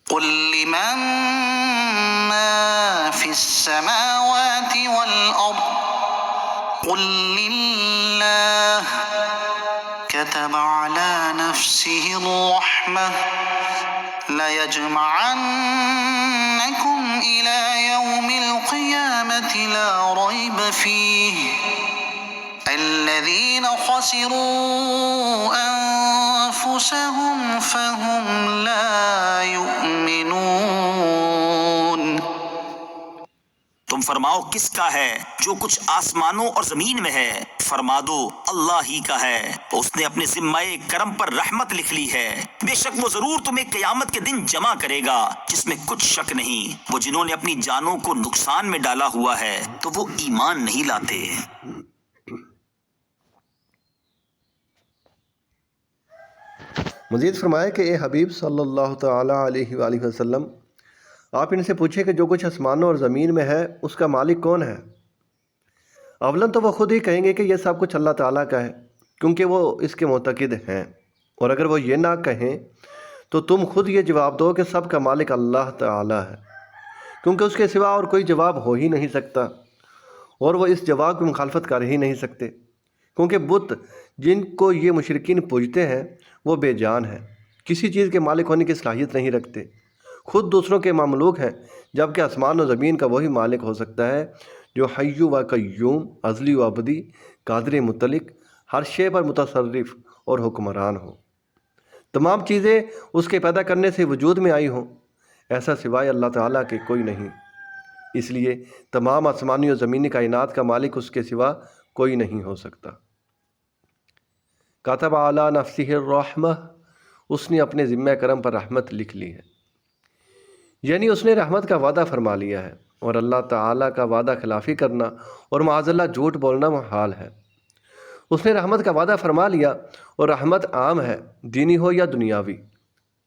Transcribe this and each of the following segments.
قل لمن ما في السماوات والأرض قل لله كتب على نفسه الرحمة ليجمعنكم إلى يوم القيامة لا ريب فيه الذين خسروا أنفسهم فهم لا يؤمنون۔ تم فرماؤ کس کا ہے جو کچھ آسمانوں اور زمین میں ہے؟ فرما دو اللہ ہی کا ہے، اس نے اپنے ذمہ کرم پر رحمت لکھ لی ہے، بے شک وہ ضرور تمہیں قیامت کے دن جمع کرے گا جس میں کچھ شک نہیں۔ وہ جنہوں نے اپنی جانوں کو نقصان میں ڈالا ہوا ہے تو وہ ایمان نہیں لاتے۔ مزید فرمایا کہ اے حبیب صلی اللہ تعالیٰ علیہ وآلہ وسلم، آپ ان سے پوچھیں کہ جو کچھ آسمانوں اور زمین میں ہے اس کا مالک کون ہے؟ اولاً تو وہ خود ہی کہیں گے کہ یہ سب کچھ اللہ تعالیٰ کا ہے، کیونکہ وہ اس کے معتقد ہیں۔ اور اگر وہ یہ نہ کہیں تو تم خود یہ جواب دو کہ سب کا مالک اللہ تعالیٰ ہے، کیونکہ اس کے سوا اور کوئی جواب ہو ہی نہیں سکتا، اور وہ اس جواب کی مخالفت کر ہی نہیں سکتے، کیونکہ بت جن کو یہ مشرکین پوجتے ہیں وہ بے جان ہیں، کسی چیز کے مالک ہونے کی صلاحیت نہیں رکھتے، خود دوسروں کے مملوک ہیں، جبکہ آسمان و زمین کا وہی مالک ہو سکتا ہے جو حی و قیوم، ازلی و ابدی، قادر مطلق، ہر شے پر متصرف اور حکمران ہو۔ تمام چیزیں اس کے پیدا کرنے سے وجود میں آئی ہوں، ایسا سوائے اللہ تعالیٰ کے کوئی نہیں، اس لیے تمام آسمانی و زمینی کائنات کا مالک اس کے سوا کوئی نہیں ہو سکتا۔ کتب علی نفسہ الرحمہ، اس نے اپنے ذمہ کرم پر رحمت لکھ لی ہے، یعنی اس نے رحمت کا وعدہ فرما لیا ہے، اور اللہ تعالیٰ کا وعدہ خلافی کرنا اور معاذ اللہ جھوٹ بولنا محال ہے۔ اس نے رحمت کا وعدہ فرما لیا، اور رحمت عام ہے، دینی ہو یا دنیاوی۔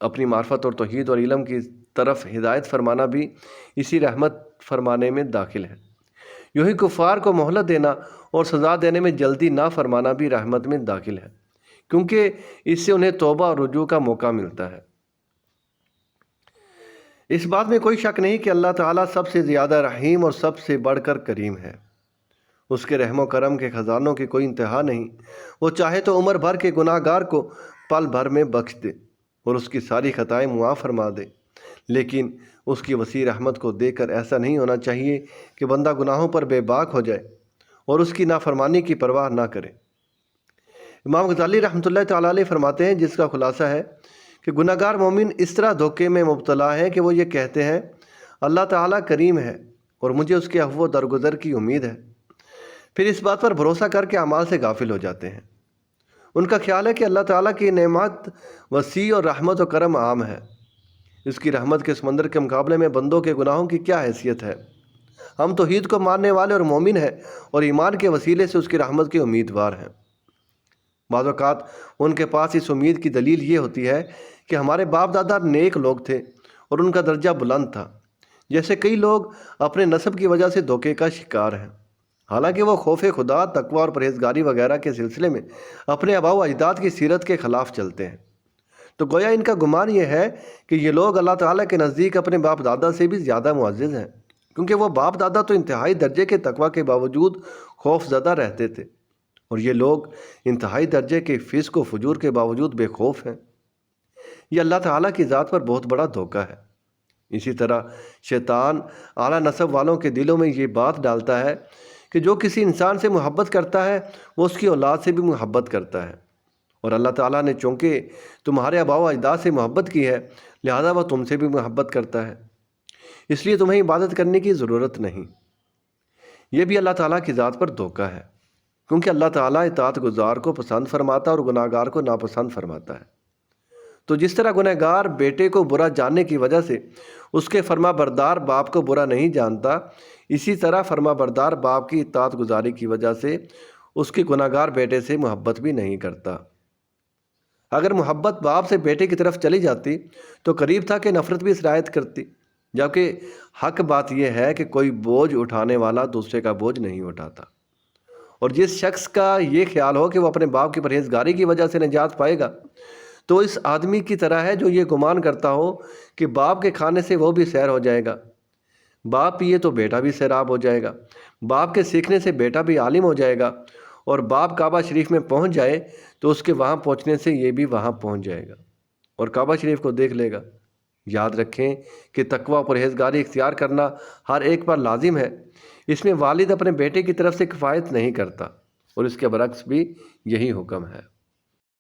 اپنی معرفت اور توحید اور علم کی طرف ہدایت فرمانا بھی اسی رحمت فرمانے میں داخل ہے۔ یوں ہی کفار کو مہلت دینا اور سزا دینے میں جلدی نہ فرمانا بھی رحمت میں داخل ہے، کیونکہ اس سے انہیں توبہ اور رجوع کا موقع ملتا ہے۔ اس بات میں کوئی شک نہیں کہ اللہ تعالیٰ سب سے زیادہ رحیم اور سب سے بڑھ کر کریم ہے۔ اس کے رحم و کرم کے خزانوں کی کوئی انتہا نہیں، وہ چاہے تو عمر بھر کے گناہ گار کو پل بھر میں بخش دے اور اس کی ساری خطائیں معاف فرما دے، لیکن اس کی وسیع رحمت کو دیکھ کر ایسا نہیں ہونا چاہیے کہ بندہ گناہوں پر بے باک ہو جائے اور اس کی نافرمانی کی پرواہ نہ کرے۔ امام غزالی رحمۃ اللہ تعالیٰ علیہ فرماتے ہیں، جس کا خلاصہ ہے کہ گناہ گار مومن اس طرح دھوکے میں مبتلا ہیں کہ وہ یہ کہتے ہیں اللہ تعالیٰ کریم ہے اور مجھے اس کے عفو و درگزر کی امید ہے، پھر اس بات پر بھروسہ کر کے اعمال سے غافل ہو جاتے ہیں۔ ان کا خیال ہے کہ اللہ تعالیٰ کی نعمت وسیع اور رحمت و کرم عام ہے، اس کی رحمت کے سمندر کے مقابلے میں بندوں کے گناہوں کی کیا حیثیت ہے؟ ہم توحید کو ماننے والے اور مومن ہیں اور ایمان کے وسیلے سے اس کی رحمت کے امیدوار ہیں۔ بعض اوقات ان کے پاس اس امید کی دلیل یہ ہوتی ہے کہ ہمارے باپ دادا نیک لوگ تھے اور ان کا درجہ بلند تھا، جیسے کئی لوگ اپنے نسب کی وجہ سے دھوکے کا شکار ہیں، حالانکہ وہ خوف خدا، تقوی اور پرہیزگاری وغیرہ کے سلسلے میں اپنے آباء و اجداد کی سیرت کے خلاف چلتے ہیں۔ تو گویا ان کا گمان یہ ہے کہ یہ لوگ اللہ تعالیٰ کے نزدیک اپنے باپ دادا سے بھی زیادہ معزز ہیں، کیونکہ وہ باپ دادا تو انتہائی درجے کے تقوی کے باوجود خوف زدہ رہتے تھے، اور یہ لوگ انتہائی درجے کے فسق و فجور کے باوجود بے خوف ہیں۔ یہ اللہ تعالیٰ کی ذات پر بہت بڑا دھوکہ ہے۔ اسی طرح شیطان اعلیٰ نسب والوں کے دلوں میں یہ بات ڈالتا ہے کہ جو کسی انسان سے محبت کرتا ہے وہ اس کی اولاد سے بھی محبت کرتا ہے، اور اللہ تعالیٰ نے چونکہ تمہارے آباء و اجداد سے محبت کی ہے لہذا وہ تم سے بھی محبت کرتا ہے، اس لیے تمہیں عبادت کرنے کی ضرورت نہیں۔ یہ بھی اللہ تعالیٰ کی ذات پر دھوکہ ہے، کیونکہ اللہ تعالیٰ اطاعت گزار کو پسند فرماتا اور گناہ گار کو ناپسند فرماتا ہے۔ تو جس طرح گناہ گار بیٹے کو برا جاننے کی وجہ سے اس کے فرما بردار باپ کو برا نہیں جانتا، اسی طرح فرما بردار باپ کی اطاعت گزاری کی وجہ سے اس کے گناہ گار بیٹے سے محبت بھی نہیں کرتا۔ اگر محبت باپ سے بیٹے کی طرف چلی جاتی تو قریب تھا کہ نفرت بھی سرایت کرتی، جبکہ حق بات یہ ہے کہ کوئی بوجھ اٹھانے والا دوسرے کا بوجھ نہیں اٹھاتا، اور جس شخص کا یہ خیال ہو کہ وہ اپنے باپ کی پرہیزگاری کی وجہ سے نجات پائے گا تو اس آدمی کی طرح ہے جو یہ گمان کرتا ہو کہ باپ کے کھانے سے وہ بھی سیر ہو جائے گا، باپ پیے تو بیٹا بھی سیراب ہو جائے گا، باپ کے سیکھنے سے بیٹا بھی عالم ہو جائے گا، اور باپ کعبہ شریف میں پہنچ جائے تو اس کے وہاں پہنچنے سے یہ بھی وہاں پہنچ جائے گا اور کعبہ شریف کو دیکھ لے گا۔ یاد رکھیں کہ تقوی و پرہیزگاری اختیار کرنا ہر ایک پر لازم ہے۔ اس میں والد اپنے بیٹے کی طرف سے کفایت نہیں کرتا، اور اس کے برعکس بھی یہی حکم ہے۔